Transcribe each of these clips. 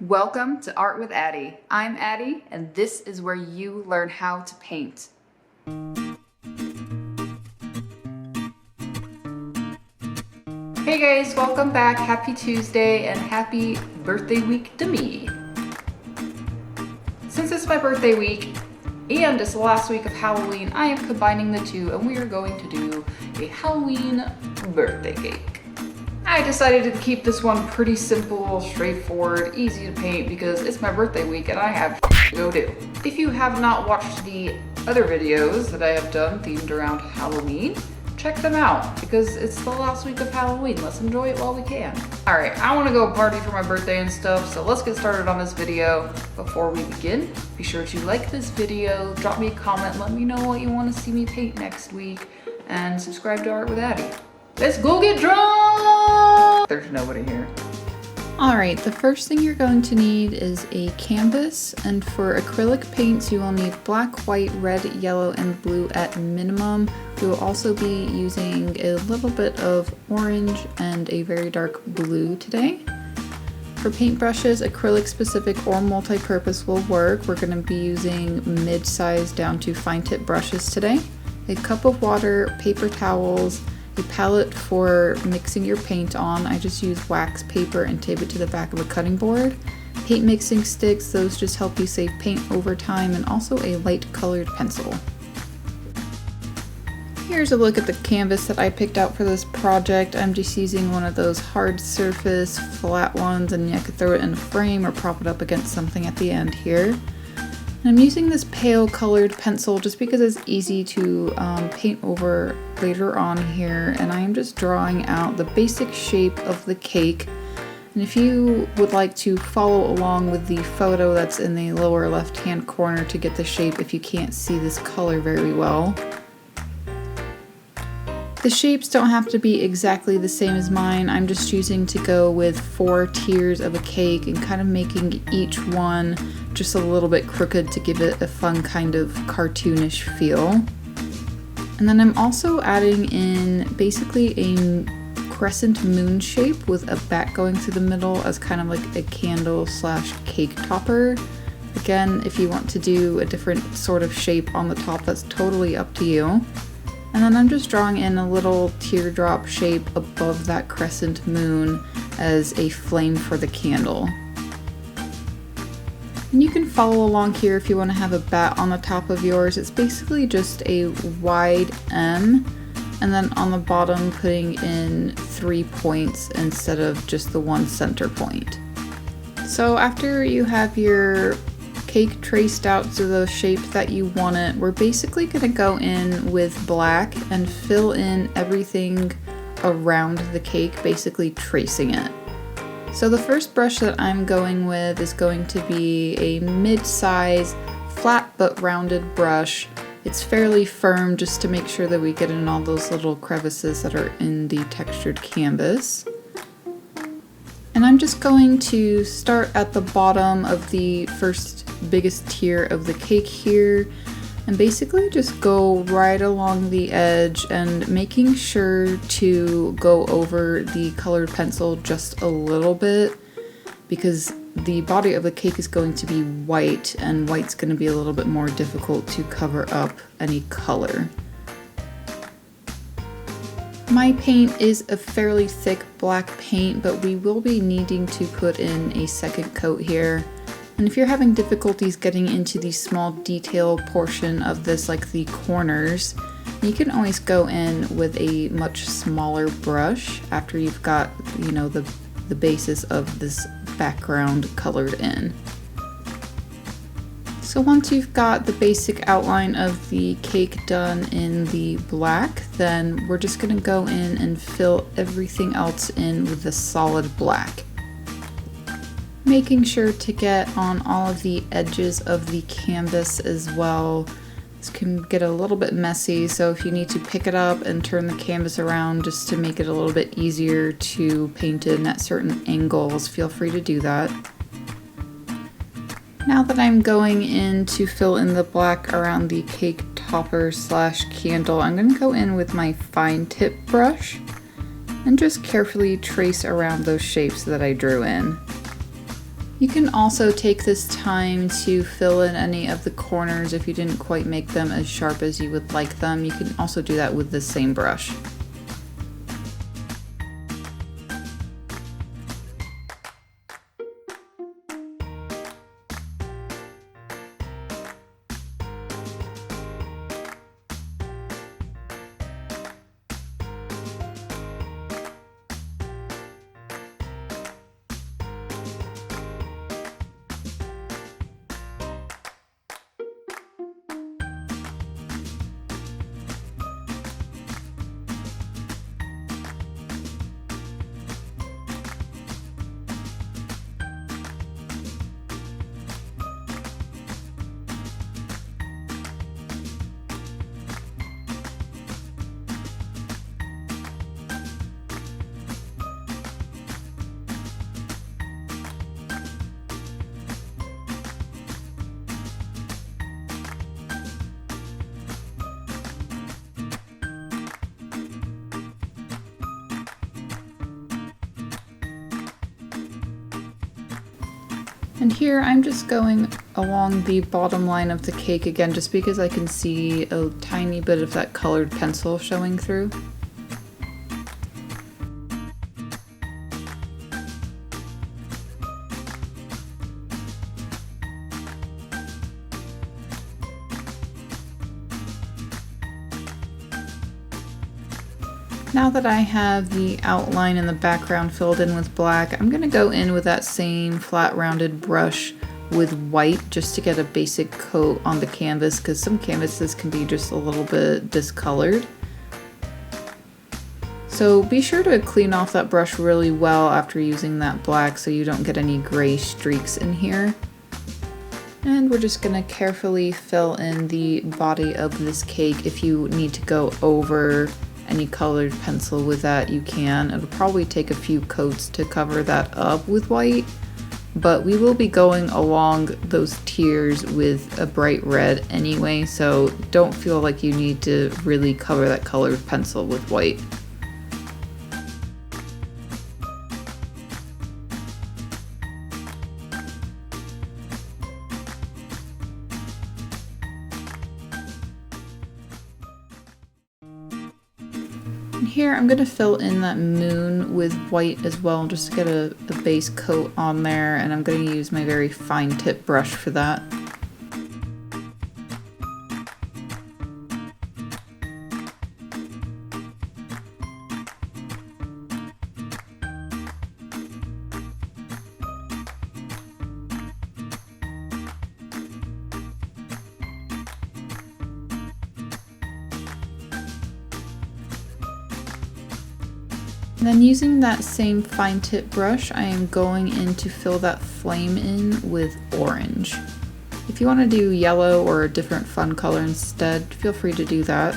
Welcome to Art with Addie. I'm Addie, and this is where you learn how to paint. Hey guys, welcome back. Happy Tuesday and happy birthday week to me. Since it's my birthday week and it's the last week of Halloween, I am combining the two and we are going to do a Halloween birthday cake. I decided to keep this one pretty simple, straightforward, easy to paint because it's my birthday week and I have to go do. If you have not watched the other videos that I have done themed around Halloween, check them out because it's the last week of Halloween. Let's enjoy it while we can. All right, I want to go party for my birthday and stuff, so let's get started on this video. Before we begin, be sure to like this video, drop me a comment, let me know what you want to see me paint next week, and subscribe to Art with Addie. Let's go get drunk! There's nobody here. Alright, the first thing you're going to need is a canvas, and for acrylic paints you will need black, white, red, yellow, and blue at minimum. We will also be using a little bit of orange and a very dark blue today. For paintbrushes, acrylic specific or multi-purpose will work. We're going to be using mid-size down to fine tip brushes today. A cup of water, paper towels, a palette for mixing your paint on. I just use wax paper and tape it to the back of a cutting board. Paint mixing sticks, those just help you save paint over time, and also a light colored pencil. Here's a look at the canvas that I picked out for this project. I'm just using one of those hard surface flat ones, and I could throw it in a frame or prop it up against something at the end here. I'm using this pale colored pencil just because it's easy to paint over later on here, and I am just drawing out the basic shape of the cake. And if you would like to follow along with the photo that's in the lower left hand corner to get the shape if you can't see this color very well. The shapes don't have to be exactly the same as mine. I'm just choosing to go with 4 tiers of a cake and kind of making each one just a little bit crooked to give it a fun kind of cartoonish feel. And then I'm also adding in basically a crescent moon shape with a bat going through the middle as kind of like a candle slash cake topper. Again, if you want to do a different sort of shape on the top, that's totally up to you. And then I'm just drawing in a little teardrop shape above that crescent moon as a flame for the candle. And you can follow along here if you want to have a bat on the top of yours. It's basically just a wide M, and then on the bottom putting in 3 points instead of just the one center point. So after you have your cake traced out to the shape that you want it, we're basically going to go in with black and fill in everything around the cake, basically tracing it. So the first brush that I'm going with is going to be a mid-size, flat but rounded brush. It's fairly firm just to make sure that we get in all those little crevices that are in the textured canvas. And I'm just going to start at the bottom of the first biggest tier of the cake here and basically just go right along the edge and making sure to go over the colored pencil just a little bit because the body of the cake is going to be white, and white's going to be a little bit more difficult to cover up any color. My paint is a fairly thick black paint, but we will be needing to put in a second coat here. And if you're having difficulties getting into the small detail portion of this, like the corners, you can always go in with a much smaller brush after you've got, you know, the basis of this background colored in. So once you've got the basic outline of the cake done in the black, then we're just going to go in and fill everything else in with the solid black. Making sure to get on all of the edges of the canvas as well. This can get a little bit messy, so if you need to pick it up and turn the canvas around just to make it a little bit easier to paint in at certain angles, feel free to do that. Now that I'm going in to fill in the black around the cake topper slash candle, I'm going to go in with my fine tip brush and just carefully trace around those shapes that I drew in. You can also take this time to fill in any of the corners if you didn't quite make them as sharp as you would like them. You can also do that with the same brush. And here I'm just going along the bottom line of the cake again, just because I can see a tiny bit of that colored pencil showing through. Now that I have the outline and the background filled in with black, I'm gonna go in with that same flat rounded brush with white just to get a basic coat on the canvas, because some canvases can be just a little bit discolored. So be sure to clean off that brush really well after using that black so you don't get any gray streaks in here. And we're just gonna carefully fill in the body of this cake. If you need to go over any colored pencil with that, you can. It'll probably take a few coats to cover that up with white, but we will be going along those tiers with a bright red anyway, so don't feel like you need to really cover that colored pencil with white. Here I'm going to fill in that moon with white as well, just to get a base coat on there, and I'm going to use my very fine tip brush for that. Then using that same fine tip brush, I am going in to fill that flame in with orange. If you want to do yellow or a different fun color instead, feel free to do that.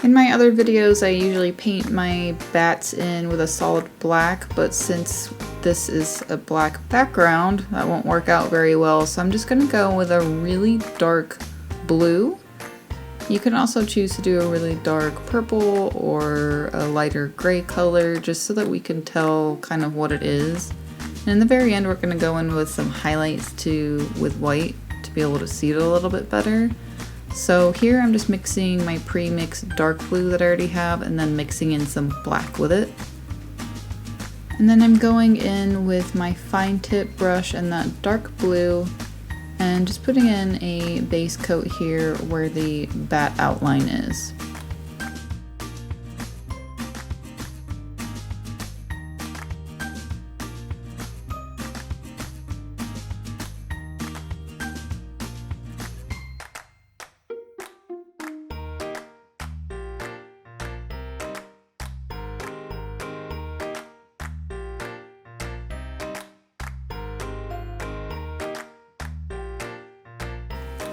In my other videos, I usually paint my bats in with a solid black, but since this is a black background, that won't work out very well, so I'm just going to go with a really dark blue. You can also choose to do a really dark purple or a lighter gray color, just so that we can tell kind of what it is. And in the very end, we're going to go in with some highlights with white to be able to see it a little bit better. So here I'm just mixing my pre-mixed dark blue that I already have, and then mixing in some black with it. And then I'm going in with my fine tip brush and that dark blue, and just putting in a base coat here where the bat outline is.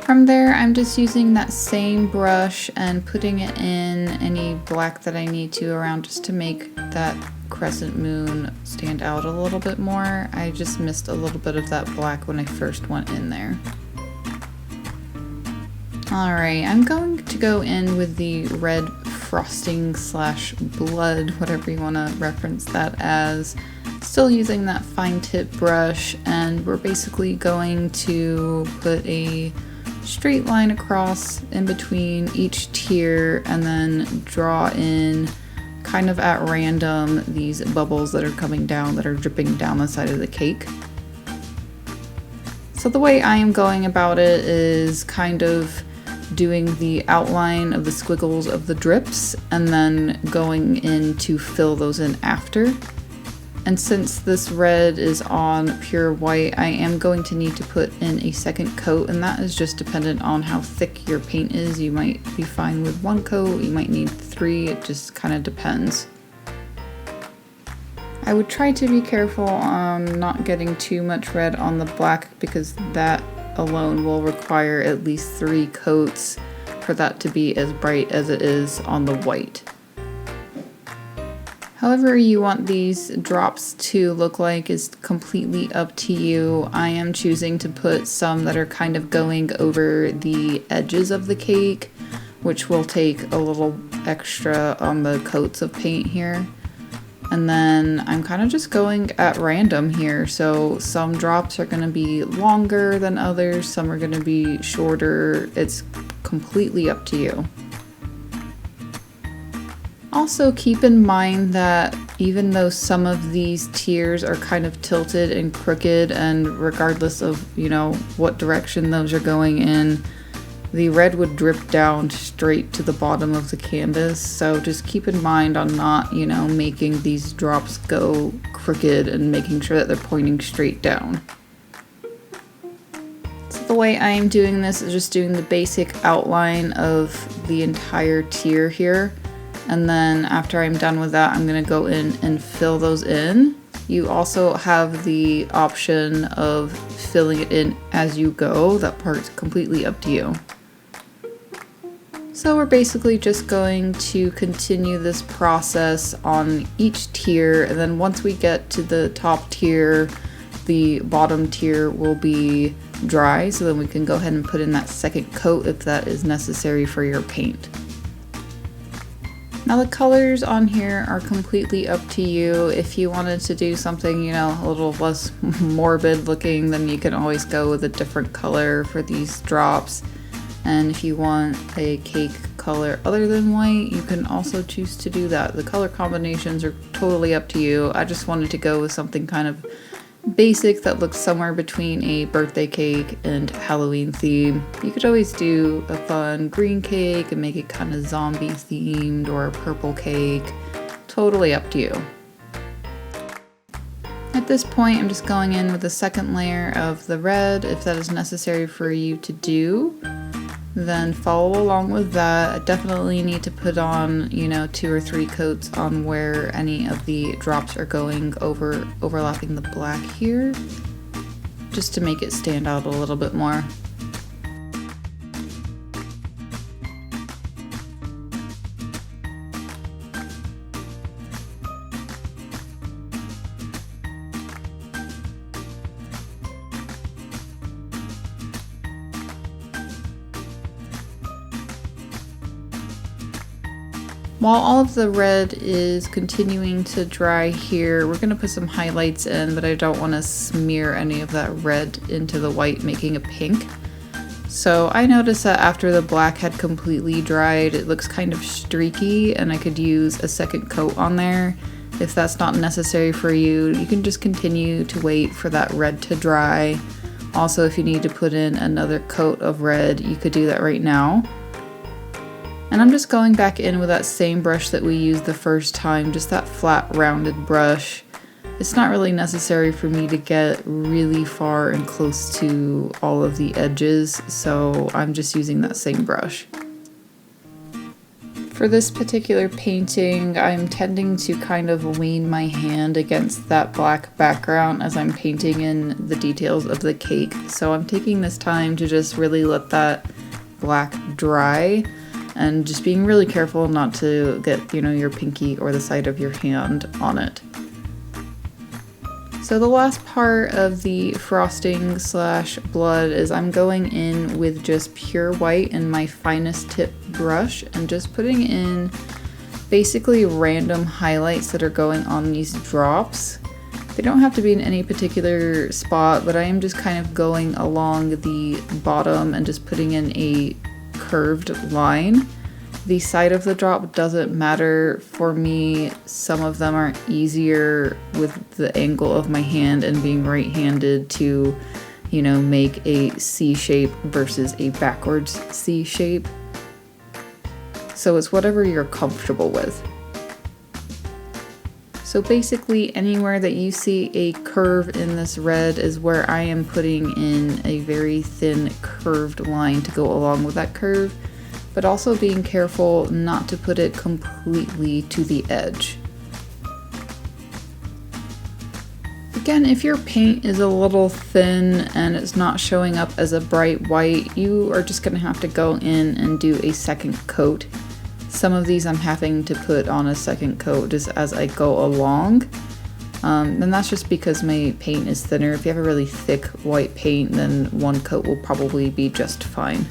From there, I'm just using that same brush and putting it in any black that I need to around, just to make that crescent moon stand out a little bit more. I just missed a little bit of that black when I first went in there. Alright, I'm going to go in with the red frosting slash blood, whatever you want to reference that as. Still using that fine tip brush, and we're basically going to put a straight line across in between each tier and then draw in kind of at random these bubbles that are coming down, that are dripping down the side of the cake. So the way I am going about it is kind of doing the outline of the squiggles of the drips and then going in to fill those in after. And since this red is on pure white, I am going to need to put in a second coat, and that is just dependent on how thick your paint is. You might be fine with one coat, you might need 3, it just kind of depends. I would try to be careful on not getting too much red on the black, because that alone will require at least 3 coats for that to be as bright as it is on the white. However you want these drops to look like is completely up to you. I am choosing to put some that are kind of going over the edges of the cake, which will take a little extra on the coats of paint here. And then I'm kind of just going at random here. So some drops are going to be longer than others, some are going to be shorter. It's completely up to you. Also keep in mind that even though some of these tiers are kind of tilted and crooked, and regardless of, what direction those are going in, the red would drip down straight to the bottom of the canvas. So just keep in mind on not, making these drops go crooked and making sure that they're pointing straight down. So the way I am doing this is just doing the basic outline of the entire tier here. And then after I'm done with that, I'm going to go in and fill those in. You also have the option of filling it in as you go. That part's completely up to you. So we're basically just going to continue this process on each tier, and then once we get to the top tier, the bottom tier will be dry, so then we can go ahead and put in that second coat if that is necessary for your paint. Now the colors on here are completely up to you. If you wanted to do something, a little less morbid looking, then you can always go with a different color for these drops. And if you want a cake color other than white, you can also choose to do that. The color combinations are totally up to you. I just wanted to go with something kind of basic that looks somewhere between a birthday cake and Halloween theme. You could always do a fun green cake and make it kind of zombie themed, or a purple cake. Totally up to you. At this point, I'm just going in with a second layer of the red if that is necessary for you to do. Then follow along with that. I definitely need to put on, 2 or 3 coats on where any of the drops are going overlapping the black here, just to make it stand out a little bit more. While all of the red is continuing to dry here, we're going to put some highlights in, but I don't want to smear any of that red into the white, making a pink. So I noticed that after the black had completely dried, it looks kind of streaky, and I could use a second coat on there. If that's not necessary for you, you can just continue to wait for that red to dry. Also, if you need to put in another coat of red, you could do that right now. And I'm just going back in with that same brush that we used the first time, just that flat rounded brush. It's not really necessary for me to get really far and close to all of the edges, so I'm just using that same brush. For this particular painting, I'm tending to kind of lean my hand against that black background as I'm painting in the details of the cake. So I'm taking this time to just really let that black dry, and just being really careful not to get, your pinky or the side of your hand on it. So the last part of the frosting / blood is I'm going in with just pure white and my finest tip brush and just putting in basically random highlights that are going on these drops. They don't have to be in any particular spot, but I am just kind of going along the bottom and just putting in a curved line. The side of the drop doesn't matter for me. Some of them are easier with the angle of my hand and being right-handed to, you know, make a C shape versus a backwards C shape. So it's whatever you're comfortable with. So basically anywhere that you see a curve in this red is where I am putting in a very thin curved line to go along with that curve, but also being careful not to put it completely to the edge. Again, if your paint is a little thin and it's not showing up as a bright white, you are just gonna have to go in and do a second coat. Some of these I'm having to put on a second coat just as I go along. And that's just because my paint is thinner. If you have a really thick white paint, then one coat will probably be just fine.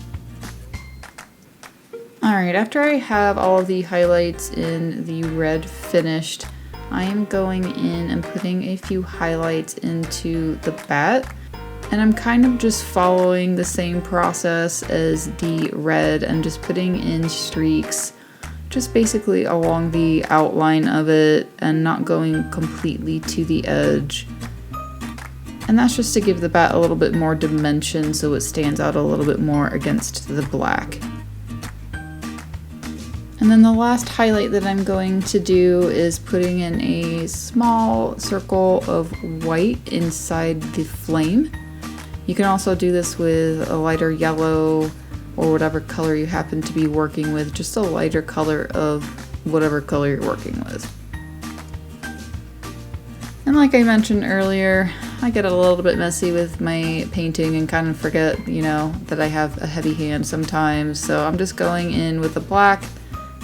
Alright, after I have all of the highlights in the red finished, I am going in and putting a few highlights into the bat. And I'm kind of just following the same process as the red and just putting in streaks just basically along the outline of it and not going completely to the edge. And that's just to give the bat a little bit more dimension so it stands out a little bit more against the black. And then the last highlight that I'm going to do is putting in a small circle of white inside the flame. You can also do this with a lighter yellow or whatever color you happen to be working with, just a lighter color of whatever color you're working with. And like I mentioned earlier, I get a little bit messy with my painting and kind of forget, you know, that I have a heavy hand sometimes. So I'm just going in with the black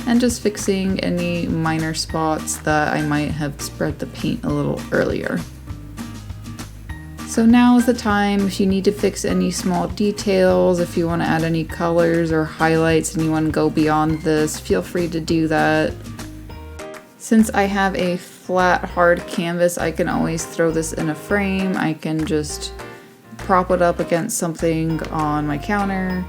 and just fixing any minor spots that I might have spread the paint a little earlier. So now is the time if you need to fix any small details, if you want to add any colors or highlights and you want to go beyond this, feel free to do that. Since I have a flat hard canvas, I can always throw this in a frame. I can just prop it up against something on my counter.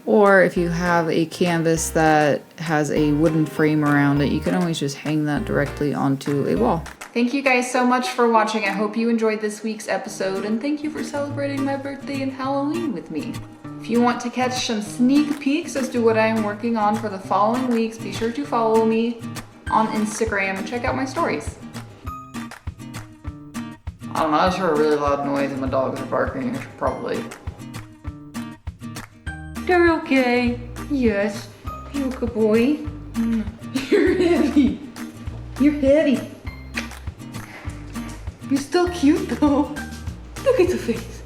Or if you have a canvas that has a wooden frame around it, you can always just hang that directly onto a wall. Thank you guys so much for watching. I hope you enjoyed this week's episode, and thank you for celebrating my birthday and Halloween with me. If you want to catch some sneak peeks as to what I am working on for the following weeks, be sure to follow me on Instagram and check out my stories. I don't know, I just heard a really loud noise and my dogs are barking. I should probably... They're okay. Yes. You're a good boy. You're heavy. You're heavy. You're still cute though. Look at the face.